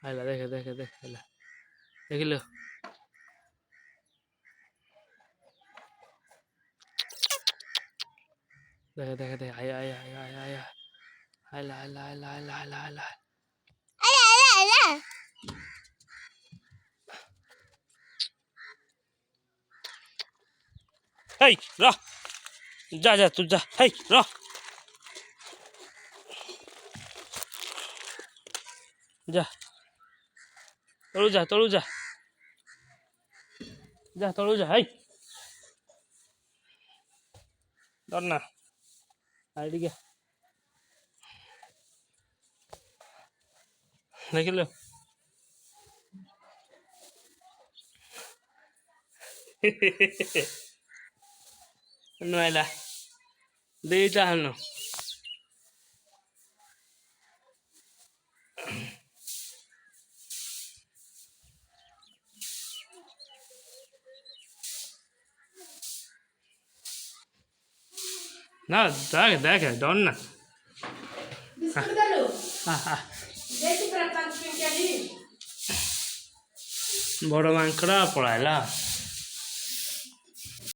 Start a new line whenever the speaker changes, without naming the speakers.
आइला देखे देखे देखे आइला देखिलो देखे देखे देखे आया आया आया आया आया आइला आइला आइला आइला आइला आइला हे रह जा जा तू जा हे रह जा तळू जा जा तळू जा हे डर ना आईडी क्या देख लो आइला देटा हनो ना देख देख डर ना बड़ मांकड़ा पड़ाला